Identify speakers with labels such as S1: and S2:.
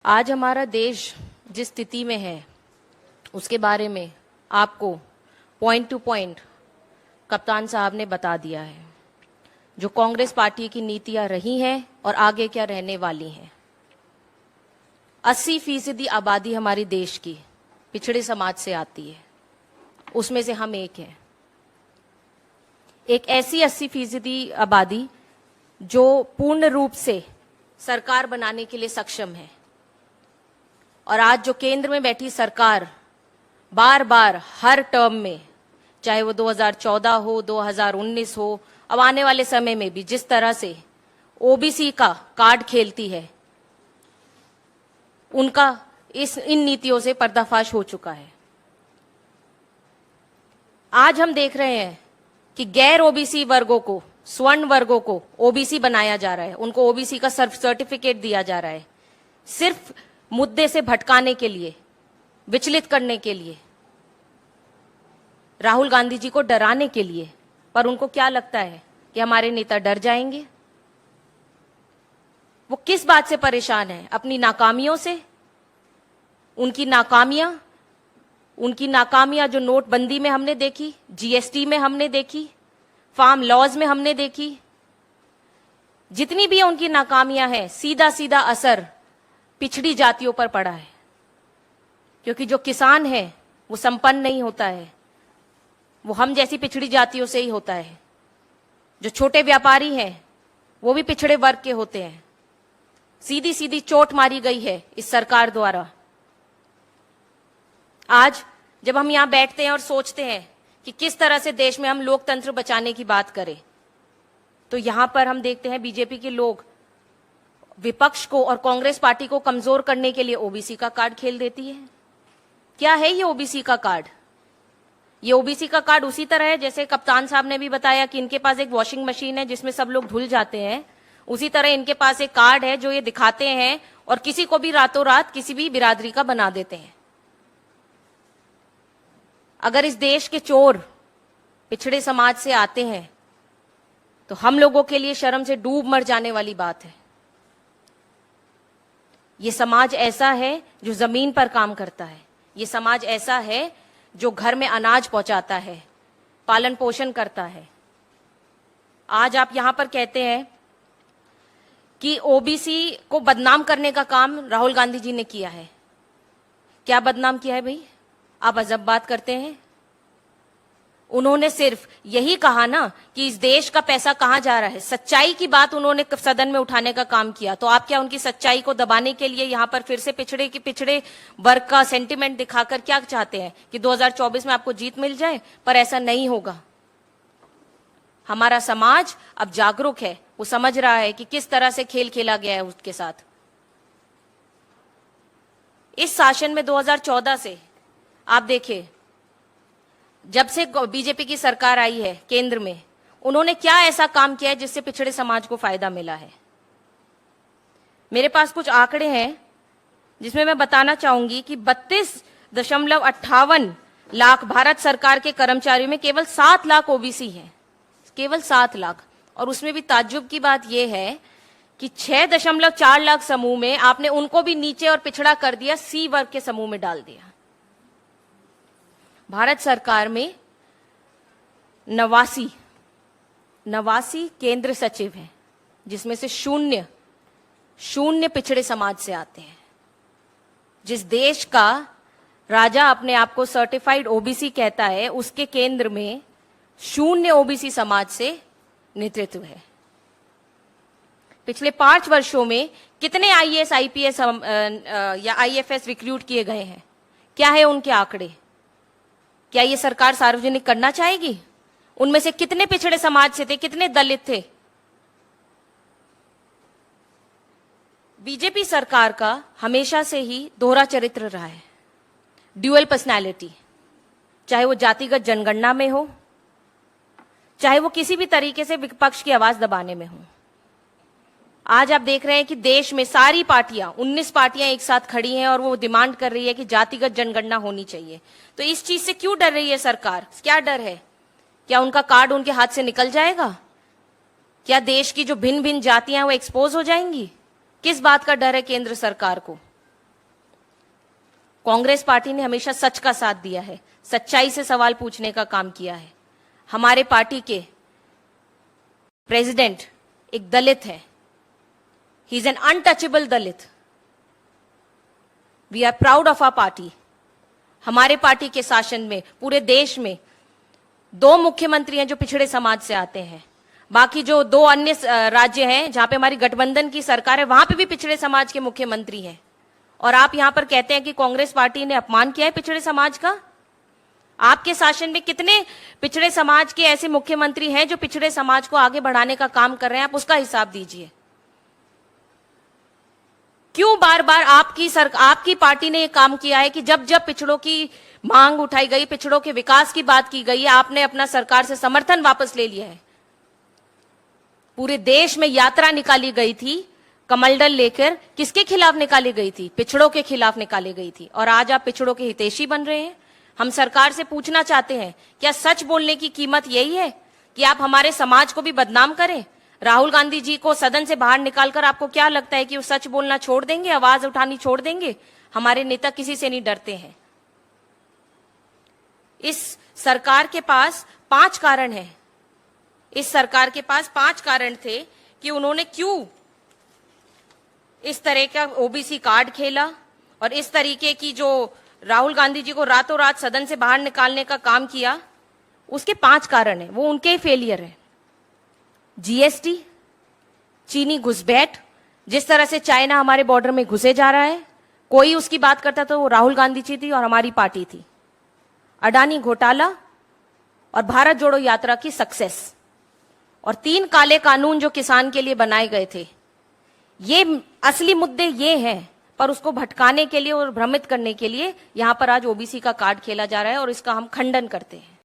S1: आज हमारा देश जिस स्थिति में है उसके बारे में आपको पॉइंट टू पॉइंट कप्तान साहब ने बता दिया है। जो कांग्रेस पार्टी की नीतियां रही हैं और आगे क्या रहने वाली हैं। 80% आबादी हमारी देश की पिछड़े समाज से आती है, उसमें से हम एक हैं। एक ऐसी 80% आबादी जो पूर्ण रूप से सरकार बनाने के लिए सक्षम है। और आज जो केंद्र में बैठी सरकार बार बार हर टर्म में, चाहे वो 2014 हो, 2019 हो, अब आने वाले समय में भी जिस तरह से ओबीसी का कार्ड खेलती है, उनका इन नीतियों से पर्दाफाश हो चुका है। आज हम देख रहे हैं कि गैर ओबीसी वर्गों को, स्वर्ण वर्गों को ओबीसी बनाया जा रहा है, उनको ओबीसी का सर्टिफिकेट दिया जा रहा है, सिर्फ मुद्दे से भटकाने के लिए, विचलित करने के लिए, राहुल गांधी जी को डराने के लिए। पर उनको क्या लगता है कि हमारे नेता डर जाएंगे? वो किस बात से परेशान है? अपनी नाकामियों से। उनकी नाकामियां जो नोटबंदी में हमने देखी, जीएसटी में हमने देखी, फार्म लॉज में हमने देखी, जितनी भी उनकी नाकामियां हैं, सीधा सीधा असर पिछड़ी जातियों पर पड़ा है। क्योंकि जो किसान है वो संपन्न नहीं होता है, वो हम जैसी पिछड़ी जातियों से ही होता है। जो छोटे व्यापारी हैं वो भी पिछड़े वर्ग के होते हैं। सीधी सीधी चोट मारी गई है इस सरकार द्वारा। आज जब हम यहां बैठते हैं और सोचते हैं कि किस तरह से देश में हम लोकतंत्र बचाने की बात करें, तो यहां पर हम देखते हैं बीजेपी के लोग विपक्ष को और कांग्रेस पार्टी को कमजोर करने के लिए ओबीसी का कार्ड खेल देती है। क्या है ये ओबीसी का कार्ड? ये ओबीसी का कार्ड उसी तरह है जैसे कप्तान साहब ने भी बताया कि इनके पास एक वॉशिंग मशीन है जिसमें सब लोग धुल जाते हैं। उसी तरह इनके पास एक कार्ड है जो ये दिखाते हैं और किसी को भी रातों रात किसी भी बिरादरी का बना देते हैं। अगर इस देश के चोर पिछड़े समाज से आते हैं तो हम लोगों के लिए शर्म से डूब मर जाने वाली बात है। ये समाज ऐसा है जो जमीन पर काम करता है। ये समाज ऐसा है जो घर में अनाज पहुंचाता है, पालन पोषण करता है। आज आप यहां पर कहते हैं कि ओबीसी को बदनाम करने का काम राहुल गांधी जी ने किया है। क्या बदनाम किया है भाई? आप अजब बात करते हैं। उन्होंने सिर्फ यही कहा ना कि इस देश का पैसा कहां जा रहा है, सच्चाई की बात उन्होंने सदन में उठाने का काम किया। तो आप क्या उनकी सच्चाई को दबाने के लिए यहां पर फिर से पिछड़े वर्ग का सेंटिमेंट दिखाकर क्या चाहते हैं कि 2024 में आपको जीत मिल जाए? पर ऐसा नहीं होगा। हमारा समाज अब जागरूक है, वो समझ रहा है कि किस तरह से खेल खेला गया है उसके साथ। इस शासन में 2014 से आप देखिए, जब से बीजेपी की सरकार आई है केंद्र में, उन्होंने क्या ऐसा काम किया है जिससे पिछड़े समाज को फायदा मिला है? मेरे पास कुछ आंकड़े हैं जिसमें मैं बताना चाहूंगी कि 32.58 लाख भारत सरकार के कर्मचारियों में केवल 7 लाख ओबीसी हैं, केवल 7 लाख। और उसमें भी ताज्जुब की बात यह है कि 6.4 लाख समूह में आपने उनको भी नीचे और पिछड़ा कर दिया, सी वर्ग के समूह में डाल दिया। भारत सरकार में 89 केंद्र सचिव हैं, जिसमें से शून्य पिछड़े समाज से आते हैं। जिस देश का राजा अपने आप को सर्टिफाइड ओबीसी कहता है, उसके केंद्र में 0 ओबीसी समाज से नेतृत्व है। पिछले 5 वर्षों में कितने आईएएस, आईपीएस या आईएफएस रिक्रूट किए गए हैं? क्या है उनके आंकड़े? क्या ये सरकार सार्वजनिक करना चाहेगी? उनमें से कितने पिछड़े समाज से थे, कितने दलित थे? बीजेपी सरकार का हमेशा से ही दोहरा चरित्र रहा है, ड्यूअल पर्सनैलिटी। चाहे वो जातिगत जनगणना में हो, चाहे वो किसी भी तरीके से विपक्ष की आवाज दबाने में हो। आज आप देख रहे हैं कि देश में सारी पार्टियां, 19 पार्टियां एक साथ खड़ी हैं और वो डिमांड कर रही है कि जातिगत जनगणना होनी चाहिए। तो इस चीज से क्यों डर रही है सरकार? क्या डर है? क्या उनका कार्ड उनके हाथ से निकल जाएगा? क्या देश की जो भिन्न भिन्न जातियां हैं वो एक्सपोज हो जाएंगी? किस बात का डर है केंद्र सरकार को? कांग्रेस पार्टी ने हमेशा सच का साथ दिया है, सच्चाई से सवाल पूछने का काम किया है। हमारे पार्टी के प्रेसिडेंट एक दलित है, he is an untouchable Dalit. We are proud of our party. हमारे पार्टी के शासन में पूरे देश में 2 मुख्यमंत्री हैं जो पिछड़े समाज से आते हैं। बाकी जो 2 अन्य राज्य हैं जहां पे हमारी गठबंधन की सरकार है, वहां पे भी पिछड़े समाज के मुख्यमंत्री हैं। और आप यहां पर कहते हैं कि कांग्रेस पार्टी ने अपमान किया है पिछड़े समाज का। आपके शासन में कितने पिछड़े समाज के ऐसे मुख्यमंत्री हैं जो पिछड़े समाज को आगे बढ़ाने का काम कर रहे हैं? आप उसका हिसाब दीजिए। क्यों बार बार आपकी पार्टी ने यह काम किया है कि जब जब पिछड़ों की मांग उठाई गई, पिछड़ों के विकास की बात की गई है, आपने अपना सरकार से समर्थन वापस ले लिया है। पूरे देश में यात्रा निकाली गई थी कमलदल लेकर, किसके खिलाफ निकाली गई थी? पिछड़ों के खिलाफ निकाली गई थी। और आज आप पिछड़ों के हितैषी बन रहे हैं। हम सरकार से पूछना चाहते हैं, क्या सच बोलने की कीमत यही है कि आप हमारे समाज को भी बदनाम करें? राहुल गांधी जी को सदन से बाहर निकालकर आपको क्या लगता है कि वो सच बोलना छोड़ देंगे, आवाज उठानी छोड़ देंगे? हमारे नेता किसी से नहीं डरते हैं। इस सरकार के पास 5 कारण हैं। इस सरकार के पास 5 कारण थे कि उन्होंने क्यों इस तरह का ओबीसी कार्ड खेला और इस तरीके की जो राहुल गांधी जी को रातों रात सदन से बाहर निकालने का काम किया। उसके 5 कारण हैं, वो उनके फेलियर है। जीएसटी, चीनी घुसपैठ, जिस तरह से चाइना हमारे बॉर्डर में घुसे जा रहा है, कोई उसकी बात करता तो वो राहुल गांधी जी थी और हमारी पार्टी थी। अडानी घोटाला और भारत जोड़ो यात्रा की सक्सेस, और 3 काले कानून जो किसान के लिए बनाए गए थे। ये असली मुद्दे ये हैं, पर उसको भटकाने के लिए और भ्रमित करने के लिए यहां पर आज ओबीसी का कार्ड खेला जा रहा है और इसका हम खंडन करते हैं।